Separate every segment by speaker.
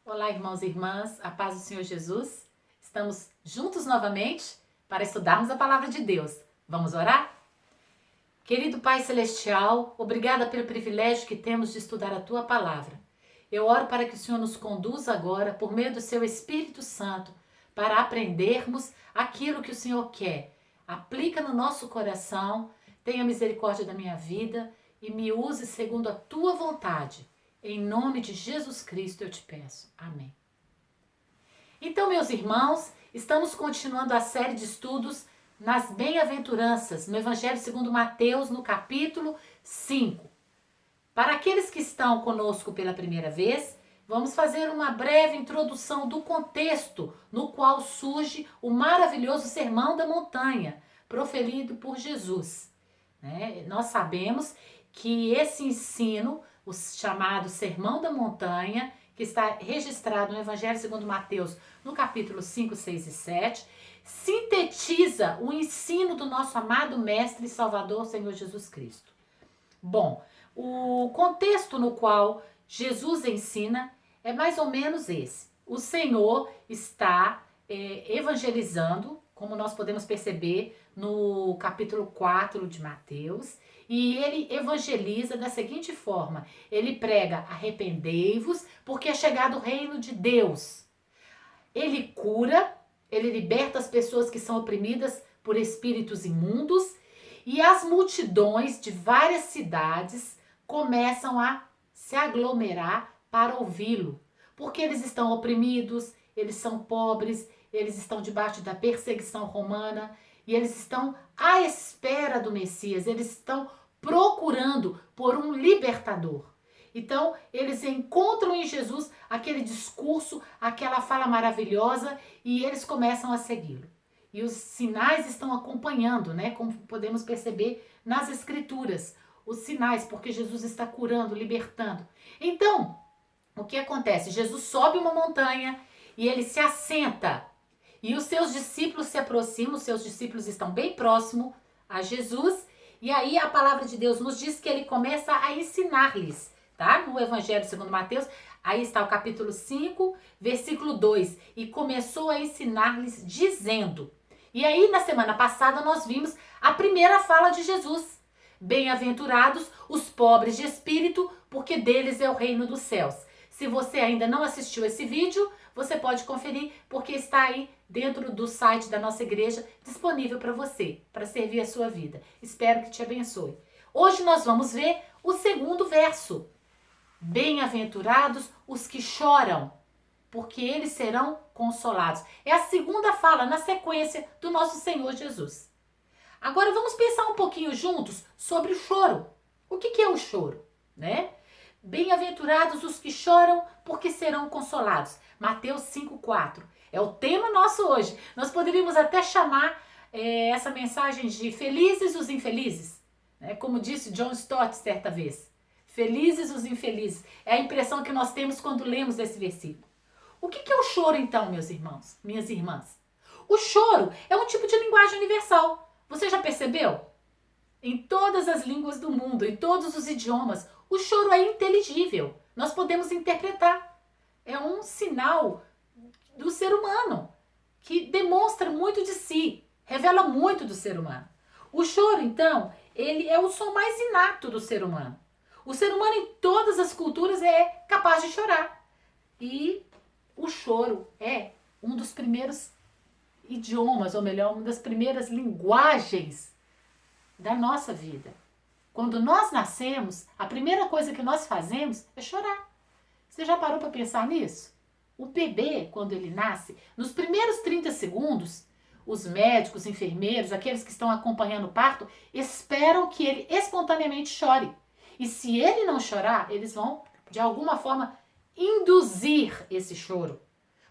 Speaker 1: Olá, irmãos e irmãs, a paz do Senhor Jesus. Estamos juntos novamente para estudarmos a palavra de Deus. Vamos orar? Querido Pai Celestial, obrigada pelo privilégio que temos de estudar a Tua palavra. Eu oro para que o Senhor nos conduza agora, por meio do Seu Espírito Santo, para aprendermos aquilo que o Senhor quer. Aplica no nosso coração, tenha misericórdia da minha vida e me use segundo a Tua vontade. Em nome de Jesus Cristo eu te peço. Amém. Então, meus irmãos, estamos continuando a série de estudos nas bem-aventuranças, no Evangelho segundo Mateus, no capítulo 5. Para aqueles que estão conosco pela primeira vez, vamos fazer uma breve introdução do contexto no qual surge o maravilhoso Sermão da Montanha, proferido por Jesus. Nós sabemos que esse ensino, o chamado Sermão da Montanha, que está registrado no Evangelho segundo Mateus, no capítulo 5, 6 e 7, sintetiza o ensino do nosso amado Mestre e Salvador, Senhor Jesus Cristo. Bom, o contexto no qual Jesus ensina é mais ou menos esse. O Senhor está evangelizando, como nós podemos perceber no capítulo 4 de Mateus, e ele evangeliza da seguinte forma: ele prega, arrependei-vos, porque é chegado o reino de Deus. Ele cura, ele liberta as pessoas que são oprimidas por espíritos imundos, e as multidões de várias cidades começam a se aglomerar para ouvi-lo, porque eles estão oprimidos, eles são pobres, eles estão debaixo da perseguição romana e eles estão à espera do Messias, eles estão procurando por um libertador. Então, eles encontram em Jesus aquele discurso, aquela fala maravilhosa e eles começam a segui-lo. E os sinais estão acompanhando, né? Como podemos perceber nas escrituras. Os sinais, porque Jesus está curando, libertando. Então, o que acontece? Jesus sobe uma montanha e ele se assenta. E os seus discípulos se aproximam, os seus discípulos estão bem próximos a Jesus. E aí a palavra de Deus nos diz que ele começa a ensinar-lhes, tá? No Evangelho segundo Mateus, aí está o capítulo 5, versículo 2. E começou a ensinar-lhes dizendo. E aí na semana passada nós vimos a primeira fala de Jesus. Bem-aventurados os pobres de espírito, porque deles é o reino dos céus. Se você ainda não assistiu esse vídeo, você pode conferir, porque está aí dentro do site da nossa igreja, disponível para você, para servir a sua vida. Espero que te abençoe. Hoje nós vamos ver o segundo verso. Bem-aventurados os que choram, porque eles serão consolados. É a segunda fala na sequência do nosso Senhor Jesus. Agora vamos pensar um pouquinho juntos sobre o choro. O que é o choro, né? Bem-aventurados os que choram, porque serão consolados. Mateus 5,4. É o tema nosso hoje. Nós poderíamos até chamar essa mensagem de felizes os infelizes, né? Como disse John Stott certa vez. Felizes os infelizes. É a impressão que nós temos quando lemos esse versículo. O que é o choro então, meus irmãos, minhas irmãs? O choro é um tipo de linguagem universal. Você já percebeu? Em todas as línguas do mundo, em todos os idiomas, o choro é inteligível. Nós podemos interpretar. É um sinal do ser humano que demonstra muito de si, revela muito do ser humano. O choro, então, ele é o som mais inato do ser humano. O ser humano em todas as culturas é capaz de chorar. E o choro é um dos primeiros idiomas, ou melhor, uma das primeiras linguagens da nossa vida. Quando nós nascemos, a primeira coisa que nós fazemos é chorar. Você já parou para pensar nisso? O bebê, quando ele nasce, nos primeiros 30 segundos, os médicos, enfermeiros, aqueles que estão acompanhando o parto, esperam que ele espontaneamente chore. E se ele não chorar, eles vão, de alguma forma, induzir esse choro.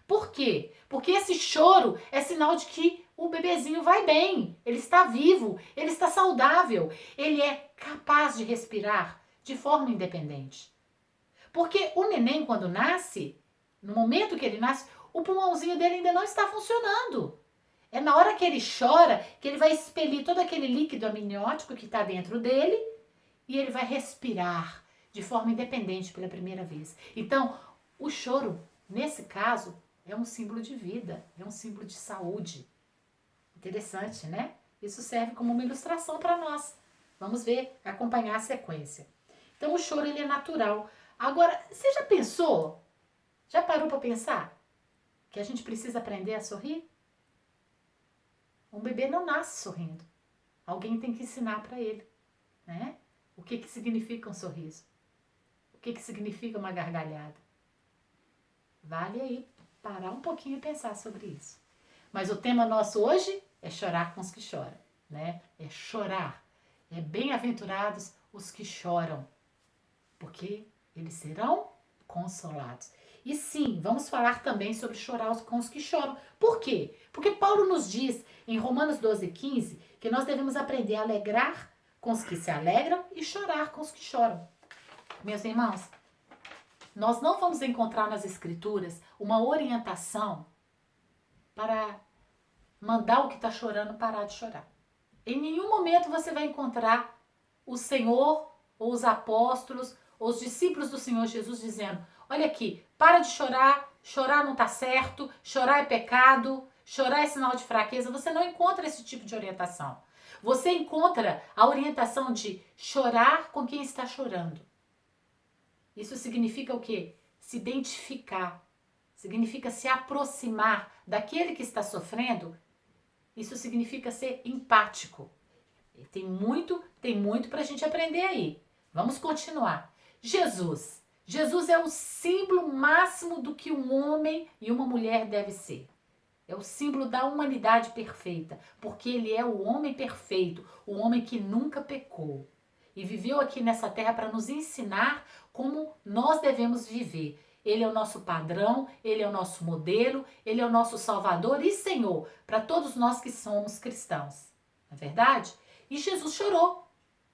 Speaker 1: Por quê? Porque esse choro é sinal de que o bebezinho vai bem, ele está vivo, ele está saudável, ele é capaz de respirar de forma independente. Porque o neném, quando nasce, no momento que ele nasce, o pulmãozinho dele ainda não está funcionando. É na hora que ele chora que ele vai expelir todo aquele líquido amniótico que está dentro dele e ele vai respirar de forma independente pela primeira vez. Então, o choro Nesse caso, é um símbolo de vida, é um símbolo de saúde. Interessante, né? Isso serve como uma ilustração para nós. Vamos ver, acompanhar a sequência. Então, o choro ele é natural. Agora, você já pensou? Já parou para pensar que a gente precisa aprender a sorrir? Um bebê não nasce sorrindo. Alguém tem que ensinar para ele, né? O que significa um sorriso? O que significa uma gargalhada? Vale aí parar um pouquinho e pensar sobre isso. Mas o tema nosso hoje é chorar com os que choram, né? É chorar. É bem-aventurados os que choram, porque eles serão consolados. E sim, vamos falar também sobre chorar com os que choram. Por quê? Porque Paulo nos diz em Romanos 12:15 que nós devemos aprender a alegrar com os que se alegram e chorar com os que choram. Meus irmãos, nós não vamos encontrar nas Escrituras uma orientação para mandar o que está chorando parar de chorar. Em nenhum momento você vai encontrar o Senhor ou os apóstolos ou os discípulos do Senhor Jesus dizendo: olha aqui, para de chorar, chorar não está certo, chorar é pecado, chorar é sinal de fraqueza. Você não encontra esse tipo de orientação. Você encontra a orientação de chorar com quem está chorando. Isso significa o quê? Se identificar. Significa se aproximar daquele que está sofrendo. Isso significa ser empático. Tem muito para a gente aprender aí. Vamos continuar. Jesus. Jesus é o símbolo máximo do que um homem e uma mulher deve ser. É o símbolo da humanidade perfeita, porque ele é o homem perfeito, o homem que nunca pecou. E viveu aqui nessa terra para nos ensinar como nós devemos viver. Ele é o nosso padrão, ele é o nosso modelo, ele é o nosso Salvador e Senhor para todos nós que somos cristãos. Não é verdade? E Jesus chorou.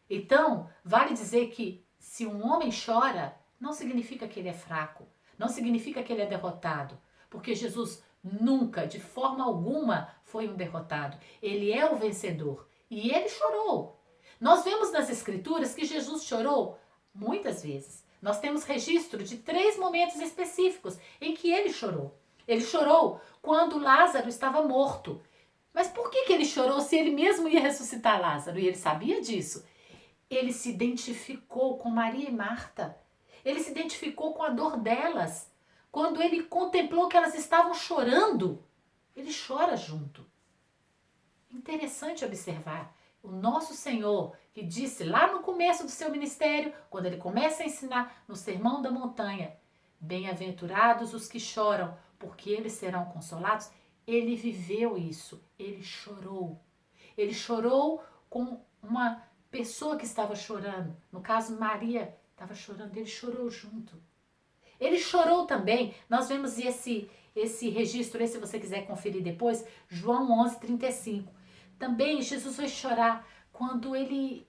Speaker 1: Então, vale dizer que se um homem chora, não significa que ele é fraco, não significa que ele é derrotado, porque Jesus nunca, de forma alguma, foi um derrotado. Ele é o vencedor e ele chorou. Nós vemos nas Escrituras que Jesus chorou muitas vezes. Nós temos registro de 3 momentos específicos em que ele chorou. Ele chorou quando Lázaro estava morto. Mas por que ele chorou se ele mesmo ia ressuscitar Lázaro? E ele sabia disso. Ele se identificou com Maria e Marta. Ele se identificou com a dor delas. Quando ele contemplou que elas estavam chorando, ele chora junto. Interessante observar. O nosso Senhor, que disse lá no começo do seu ministério, quando ele começa a ensinar no Sermão da Montanha, bem-aventurados os que choram, porque eles serão consolados, ele viveu isso, ele chorou. Ele chorou com uma pessoa que estava chorando. No caso, Maria estava chorando, ele chorou junto. Ele chorou também, nós vemos esse registro, se você quiser conferir depois, João 11:35. Também Jesus vai chorar quando ele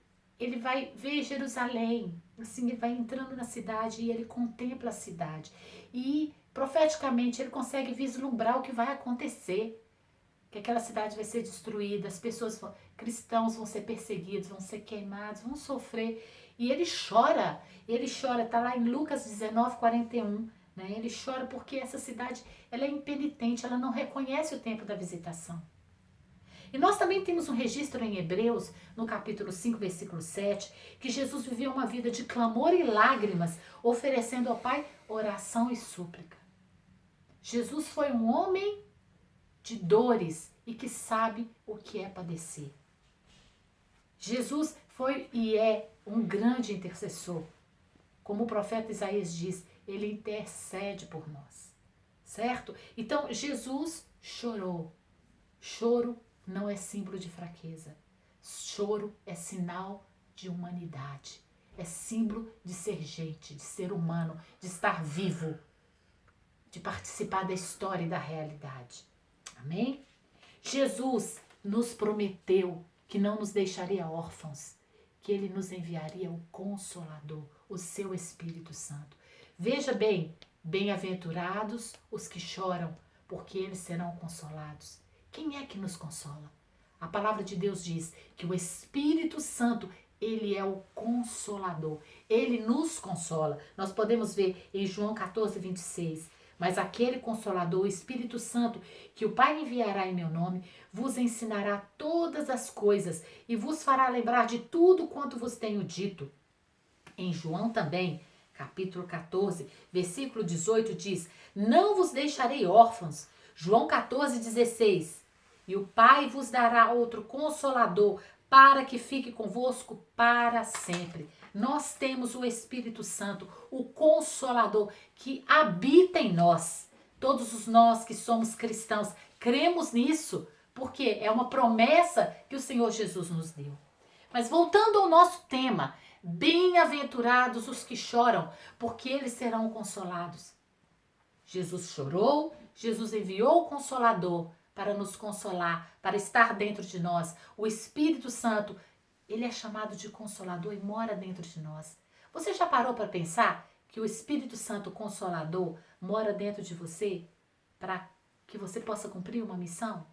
Speaker 1: vai ver Jerusalém, assim, ele vai entrando na cidade e ele contempla a cidade. E profeticamente ele consegue vislumbrar o que vai acontecer, que aquela cidade vai ser destruída, as pessoas, cristãos vão ser perseguidos, vão ser queimados, vão sofrer. E ele chora, está lá em Lucas 19:41, né? Ele chora porque essa cidade, ela é impenitente, ela não reconhece o tempo da visitação. E nós também temos um registro em Hebreus, no capítulo 5, versículo 7, que Jesus viveu uma vida de clamor e lágrimas, oferecendo ao Pai oração e súplica. Jesus foi um homem de dores e que sabe o que é padecer. Jesus foi e é um grande intercessor. Como o profeta Isaías diz, ele intercede por nós, certo? Então, Jesus chorou. Choro não é símbolo de fraqueza. Choro é sinal de humanidade. É símbolo de ser gente, de ser humano, de estar vivo, de participar da história e da realidade. Amém? Jesus nos prometeu que não nos deixaria órfãos, que ele nos enviaria o Consolador, o seu Espírito Santo. Veja bem, bem-aventurados os que choram, porque eles serão consolados. Quem é que nos consola? A palavra de Deus diz que o Espírito Santo, ele é o Consolador. Ele nos consola. Nós podemos ver em João 14:26. Mas aquele Consolador, o Espírito Santo, que o Pai enviará em meu nome, vos ensinará todas as coisas e vos fará lembrar de tudo quanto vos tenho dito. Em João também, capítulo 14, versículo 18 diz: Não vos deixarei órfãos. João 14, 16. E o Pai vos dará outro Consolador para que fique convosco para sempre. Nós temos o Espírito Santo, o Consolador, que habita em nós. Todos os nós que somos cristãos cremos nisso, porque é uma promessa que o Senhor Jesus nos deu. Mas voltando ao nosso tema, bem-aventurados os que choram, porque eles serão consolados. Jesus chorou, Jesus enviou o Consolador para nos consolar, para estar dentro de nós. O Espírito Santo, ele é chamado de Consolador e mora dentro de nós. Você já parou para pensar que o Espírito Santo Consolador mora dentro de você para que você possa cumprir uma missão?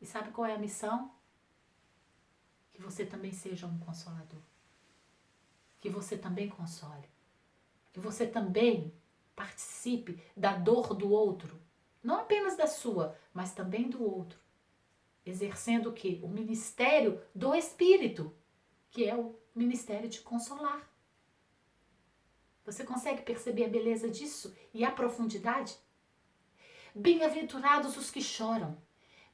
Speaker 1: E sabe qual é a missão? Que você também seja um consolador. Que você também console. Que você também participe da dor do outro. Não apenas da sua, mas também do outro. Exercendo o quê? O ministério do Espírito, que é o ministério de consolar. Você consegue perceber a beleza disso e a profundidade? Bem-aventurados os que choram.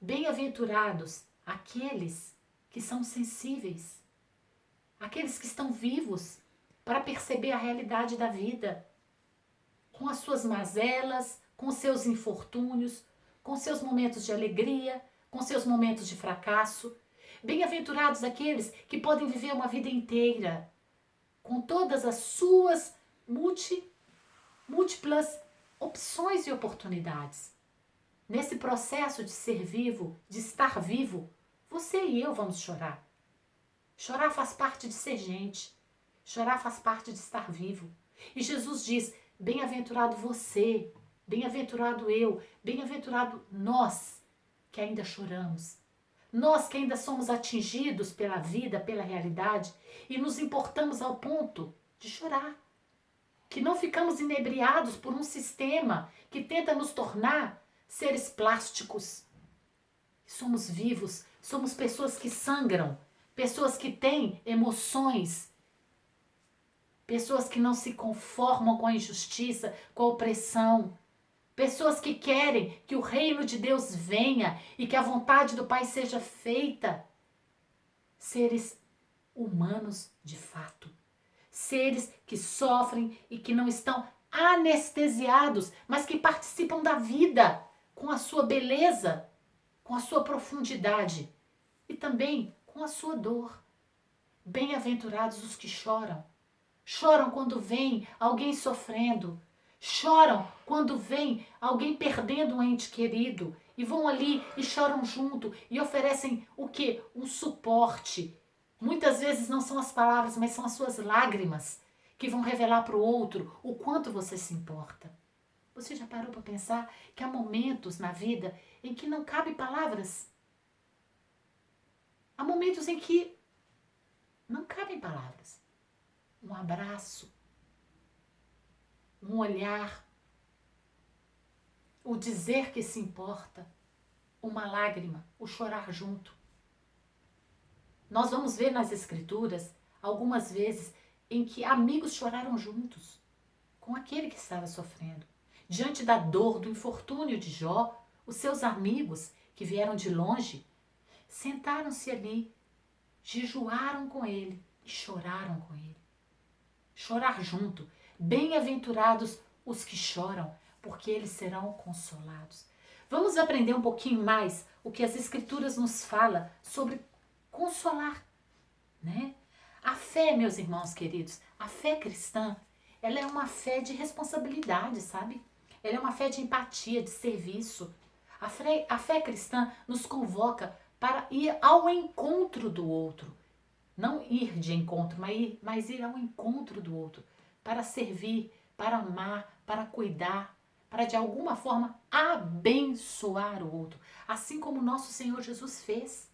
Speaker 1: Bem-aventurados aqueles que são sensíveis. Aqueles que estão vivos para perceber a realidade da vida. Com as suas mazelas, com seus infortúnios, com seus momentos de alegria, com seus momentos de fracasso. Bem-aventurados aqueles que podem viver uma vida inteira, com todas as suas múltiplas opções e oportunidades. Nesse processo de ser vivo, de estar vivo, você e eu vamos chorar. Chorar faz parte de ser gente. Chorar faz parte de estar vivo. E Jesus diz, bem-aventurado você, bem-aventurado eu, bem-aventurado nós que ainda choramos. Nós que ainda somos atingidos pela vida, pela realidade e nos importamos ao ponto de chorar. Que não ficamos inebriados por um sistema que tenta nos tornar seres plásticos. Somos vivos, somos pessoas que sangram, pessoas que têm emoções, pessoas que não se conformam com a injustiça, com a opressão, pessoas que querem que o reino de Deus venha e que a vontade do Pai seja feita. Seres humanos de fato, seres que sofrem e que não estão anestesiados, mas que participam da vida com a sua beleza, com a sua profundidade e também com a sua dor. Bem-aventurados os que choram. Choram quando vem alguém sofrendo. Choram quando vem alguém perdendo um ente querido. E vão ali e choram junto e oferecem o quê? Um suporte. Muitas vezes não são as palavras, mas são as suas lágrimas que vão revelar para o outro o quanto você se importa. Você já parou para pensar que há momentos na vida em que não cabem palavras? Há momentos em que não cabem palavras. Um abraço, um olhar, o dizer que se importa, uma lágrima, o chorar junto. Nós vamos ver nas Escrituras algumas vezes em que amigos choraram juntos com aquele que estava sofrendo. Diante da dor, do infortúnio de Jó, os seus amigos que vieram de longe sentaram-se ali, jejuaram com ele e choraram com ele. Chorar junto. Bem-aventurados os que choram, porque eles serão consolados. Vamos aprender um pouquinho mais o que as Escrituras nos falam sobre consolar, né? A fé, meus irmãos queridos, a fé cristã, ela é uma fé de responsabilidade, sabe? Ela é uma fé de empatia, de serviço. A fé cristã nos convoca para ir ao encontro do outro. Não ir de encontro, mas ir ao encontro do outro. Para servir, para amar, para cuidar, para de alguma forma abençoar o outro. Assim como o nosso Senhor Jesus fez,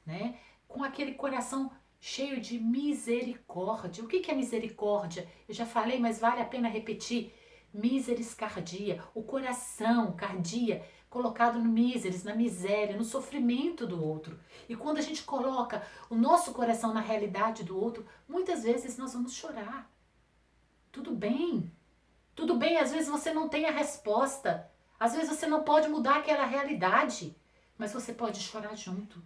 Speaker 1: né? Com aquele coração cheio de misericórdia. O que é misericórdia? Eu já falei, mas vale a pena repetir. Miseris cardia, o coração, cardia, colocado no miseris, na miséria, no sofrimento do outro. E quando a gente coloca o nosso coração na realidade do outro, muitas vezes nós vamos chorar. Tudo bem. Tudo bem, às vezes você não tem a resposta. Às vezes você não pode mudar aquela realidade. Mas você pode chorar junto.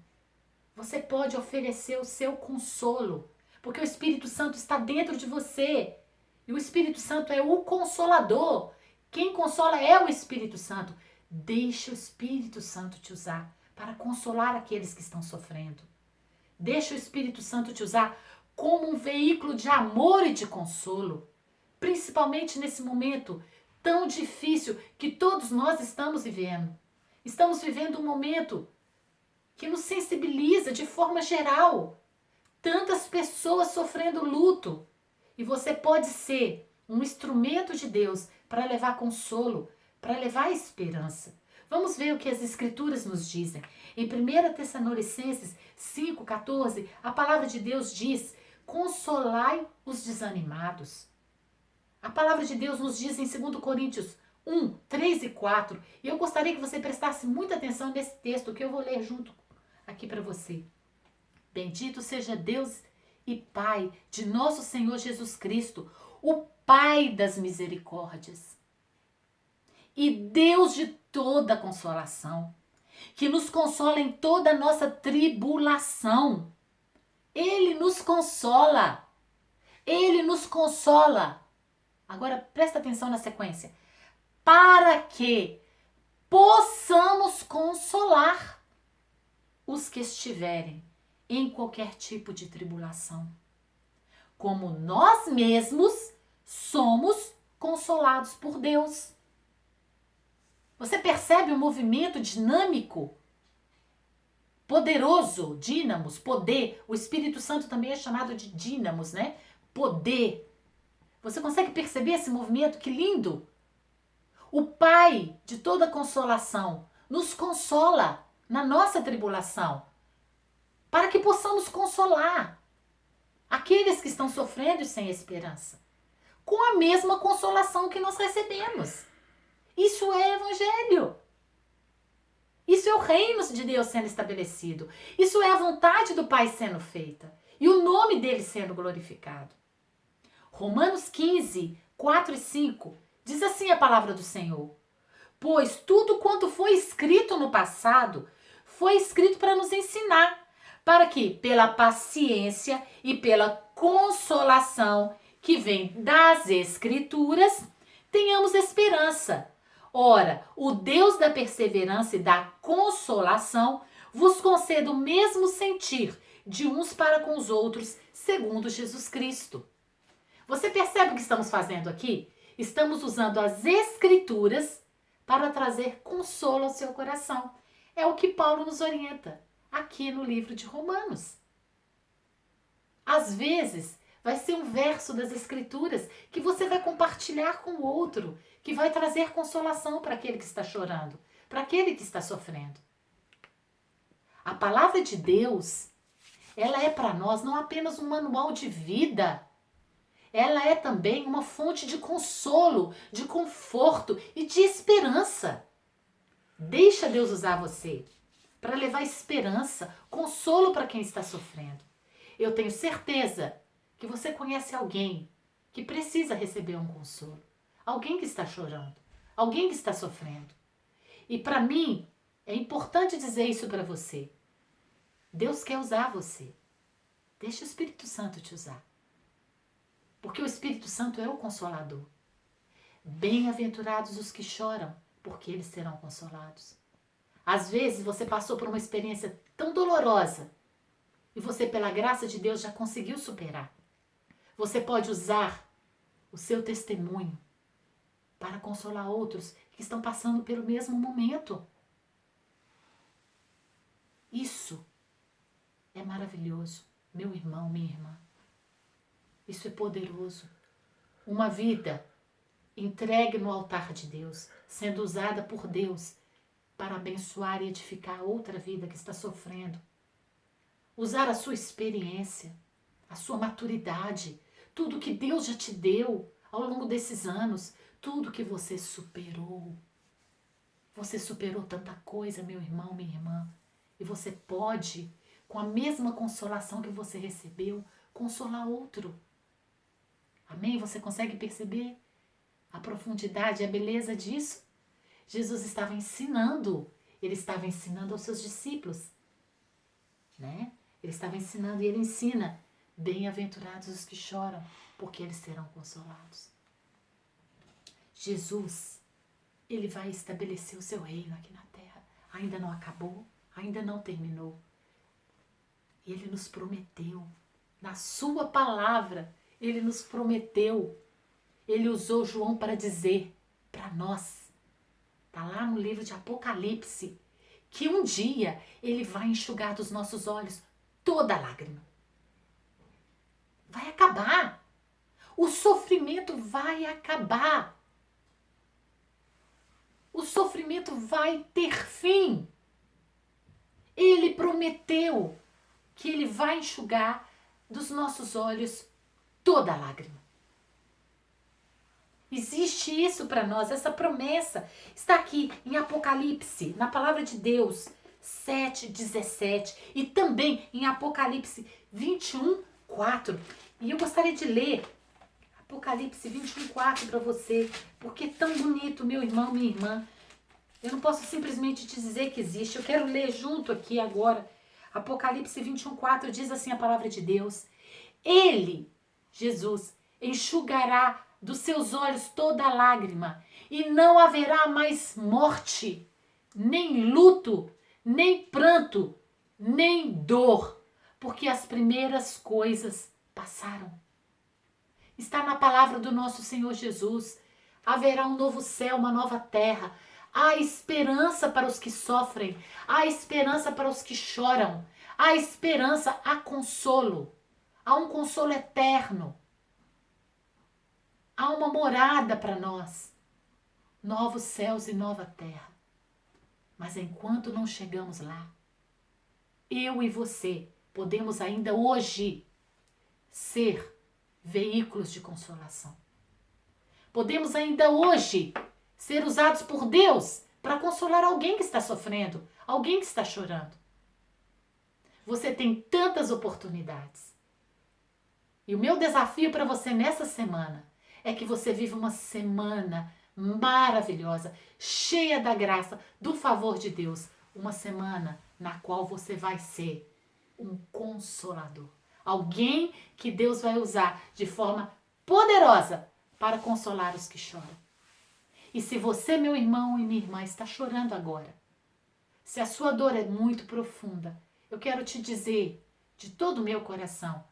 Speaker 1: Você pode oferecer o seu consolo. Porque o Espírito Santo está dentro de você. E o Espírito Santo é o Consolador. Quem consola é o Espírito Santo. Deixa o Espírito Santo te usar para consolar aqueles que estão sofrendo. Deixa o Espírito Santo te usar como um veículo de amor e de consolo. Principalmente nesse momento tão difícil que todos nós estamos vivendo. Estamos vivendo um momento que nos sensibiliza de forma geral. Tantas pessoas sofrendo luto. E você pode ser um instrumento de Deus para levar consolo, para levar esperança. Vamos ver o que as Escrituras nos dizem. Em 1 Tessalonicenses 5,14, a palavra de Deus diz: consolai os desanimados. A palavra de Deus nos diz em 2 Coríntios 1, 3 e 4. E eu gostaria que você prestasse muita atenção nesse texto que eu vou ler junto aqui para você. Bendito seja Deus e Pai de nosso Senhor Jesus Cristo, o Pai das misericórdias e Deus de toda consolação, que nos consola em toda a nossa tribulação. Ele nos consola. Ele nos consola. Agora presta atenção na sequência. Para que possamos consolar os que estiverem em qualquer tipo de tribulação, como nós mesmos somos consolados por Deus. Você percebe o movimento dinâmico, poderoso, dínamos, poder. O Espírito Santo também é chamado de dínamos, né? Poder. Você consegue perceber esse movimento? Que lindo! O Pai de toda consolação nos consola na nossa tribulação, para que possamos consolar aqueles que estão sofrendo e sem esperança, com a mesma consolação que nós recebemos. Isso é evangelho. Isso é o reino de Deus sendo estabelecido. Isso é a vontade do Pai sendo feita e o nome dele sendo glorificado. Romanos 15, 4 e 5 diz assim a palavra do Senhor: pois tudo quanto foi escrito no passado foi escrito para nos ensinar, para que, pela paciência e pela consolação que vem das Escrituras, tenhamos esperança. Ora, o Deus da perseverança e da consolação vos conceda o mesmo sentir de uns para com os outros, segundo Jesus Cristo. Você percebe o que estamos fazendo aqui? Estamos usando as Escrituras para trazer consolo ao seu coração. É o que Paulo nos orienta aqui no livro de Romanos. Às vezes, vai ser um verso das Escrituras que você vai compartilhar com o outro, que vai trazer consolação para aquele que está chorando, para aquele que está sofrendo. A palavra de Deus, ela é para nós não apenas um manual de vida, ela é também uma fonte de consolo, de conforto e de esperança. Deixa Deus usar você para levar esperança, consolo para quem está sofrendo. Eu tenho certeza que você conhece alguém que precisa receber um consolo. Alguém que está chorando, alguém que está sofrendo. E para mim, é importante dizer isso para você. Deus quer usar você. Deixa o Espírito Santo te usar. Porque o Espírito Santo é o Consolador. Bem-aventurados os que choram, porque eles serão consolados. Às vezes você passou por uma experiência tão dolorosa e você, pela graça de Deus, já conseguiu superar. Você pode usar o seu testemunho para consolar outros que estão passando pelo mesmo momento. Isso é maravilhoso, meu irmão, minha irmã. Isso é poderoso. Uma vida entregue no altar de Deus, sendo usada por Deus para abençoar e edificar outra vida que está sofrendo. Usar a sua experiência, a sua maturidade, tudo que Deus já te deu ao longo desses anos, tudo que você superou. Você superou tanta coisa, meu irmão, minha irmã. E você pode, com a mesma consolação que você recebeu, consolar outro. Amém? Você consegue perceber a profundidade e a beleza disso? Jesus estava ensinando. Ele estava ensinando aos seus discípulos, né? Ele estava ensinando e ele ensina: bem-aventurados os que choram, porque eles serão consolados. Jesus, ele vai estabelecer o seu reino aqui na terra. Ainda não acabou, ainda não terminou. Ele nos prometeu, na sua palavra, ele nos prometeu. Ele usou João para dizer para nós, está lá no livro de Apocalipse, que um dia ele vai enxugar dos nossos olhos toda lágrima. Vai acabar. O sofrimento vai acabar. O sofrimento vai ter fim. Ele prometeu que ele vai enxugar dos nossos olhos toda lágrima. Existe isso para nós, essa promessa está aqui em Apocalipse, na palavra de Deus, 7:17 e também em Apocalipse 21:4. E eu gostaria de ler Apocalipse 21:4 para você, porque é tão bonito, meu irmão, minha irmã. Eu não posso simplesmente te dizer que existe, eu quero ler junto aqui agora. Apocalipse 21:4 diz assim a palavra de Deus: Ele, Jesus, enxugará dos seus olhos toda lágrima, e não haverá mais morte, nem luto, nem pranto, nem dor, porque as primeiras coisas passaram. Está na palavra do nosso Senhor Jesus. Haverá um novo céu, uma nova terra. Há esperança para os que sofrem, há esperança para os que choram, há esperança, há consolo, há um consolo eterno. Há uma morada para nós, novos céus e nova terra. Mas enquanto não chegamos lá, eu e você podemos ainda hoje ser veículos de consolação. Podemos ainda hoje ser usados por Deus para consolar alguém que está sofrendo, alguém que está chorando. Você tem tantas oportunidades. E o meu desafio para você nessa semana é que você viva uma semana maravilhosa, cheia da graça, do favor de Deus. Uma semana na qual você vai ser um consolador. Alguém que Deus vai usar de forma poderosa para consolar os que choram. E se você, meu irmão e minha irmã, está chorando agora, se a sua dor é muito profunda, eu quero te dizer de todo o meu coração,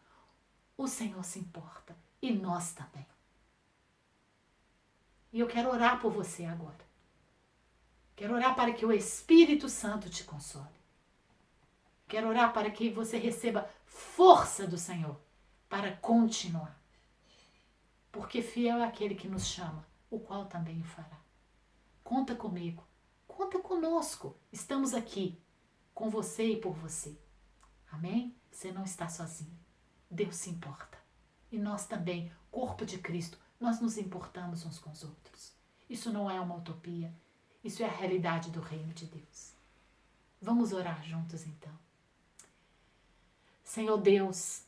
Speaker 1: o Senhor se importa e nós também. E eu quero orar por você agora. Quero orar para que o Espírito Santo te console. Quero orar para que você receba força do Senhor para continuar. Porque fiel é aquele que nos chama, o qual também o fará. Conta comigo, conta conosco. Estamos aqui com você e por você. Amém? Você não está sozinho. Deus se importa. E nós também, corpo de Cristo, nós nos importamos uns com os outros. Isso não é uma utopia. Isso é a realidade do reino de Deus. Vamos orar juntos então. Senhor Deus,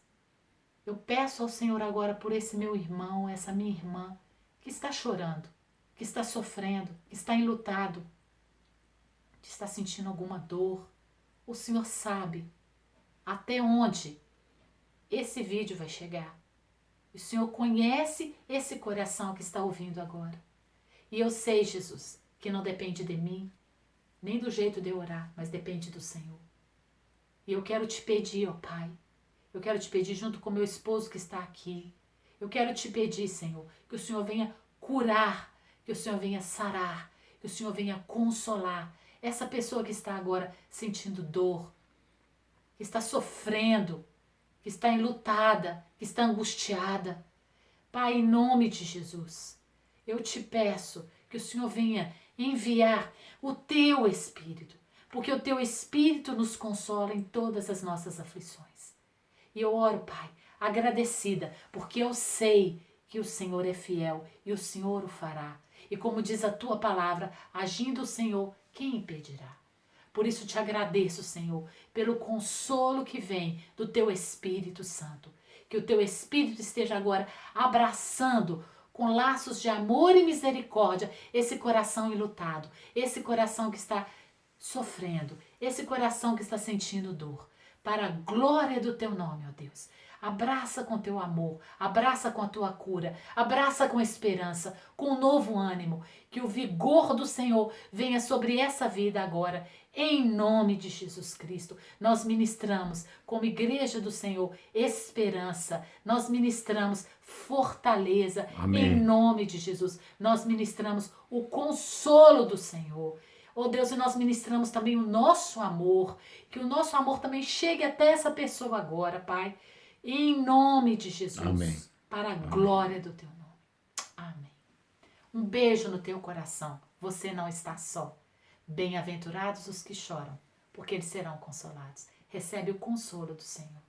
Speaker 1: eu peço ao Senhor agora por esse meu irmão, essa minha irmã, que está chorando, que está sofrendo, que está enlutado, que está sentindo alguma dor. O Senhor sabe até onde esse vídeo vai chegar. O Senhor conhece esse coração que está ouvindo agora. E eu sei, Jesus, que não depende de mim, nem do jeito de eu orar, mas depende do Senhor. E eu quero te pedir, ó Pai, eu quero te pedir junto com meu esposo que está aqui, eu quero te pedir, Senhor, que o Senhor venha curar, que o Senhor venha sarar, que o Senhor venha consolar essa pessoa que está agora sentindo dor, que está sofrendo, que está enlutada, que está angustiada. Pai, em nome de Jesus, eu te peço que o Senhor venha enviar o teu Espírito, porque o teu Espírito nos consola em todas as nossas aflições. E eu oro, Pai, agradecida, porque eu sei que o Senhor é fiel e o Senhor o fará. E como diz a tua palavra, agindo o Senhor, quem impedirá? Por isso te agradeço, Senhor, pelo consolo que vem do teu Espírito Santo. Que o teu Espírito esteja agora abraçando com laços de amor e misericórdia esse coração enlutado, esse coração que está sofrendo, esse coração que está sentindo dor. Para a glória do teu nome, ó Deus. Abraça com teu amor, abraça com a tua cura, abraça com esperança, com um novo ânimo. Que o vigor do Senhor venha sobre essa vida agora. Em nome de Jesus Cristo, nós ministramos, como igreja do Senhor, esperança. Nós ministramos fortaleza.
Speaker 2: Amém.
Speaker 1: Em nome de Jesus, nós ministramos o consolo do Senhor. Oh Deus, e nós ministramos também o nosso amor. Que o nosso amor também chegue até essa pessoa agora, Pai. Em nome de Jesus.
Speaker 2: Amém.
Speaker 1: Para a glória do teu nome. Amém. Um beijo no teu coração. Você não está só. Bem-aventurados os que choram, porque eles serão consolados. Recebe o consolo do Senhor.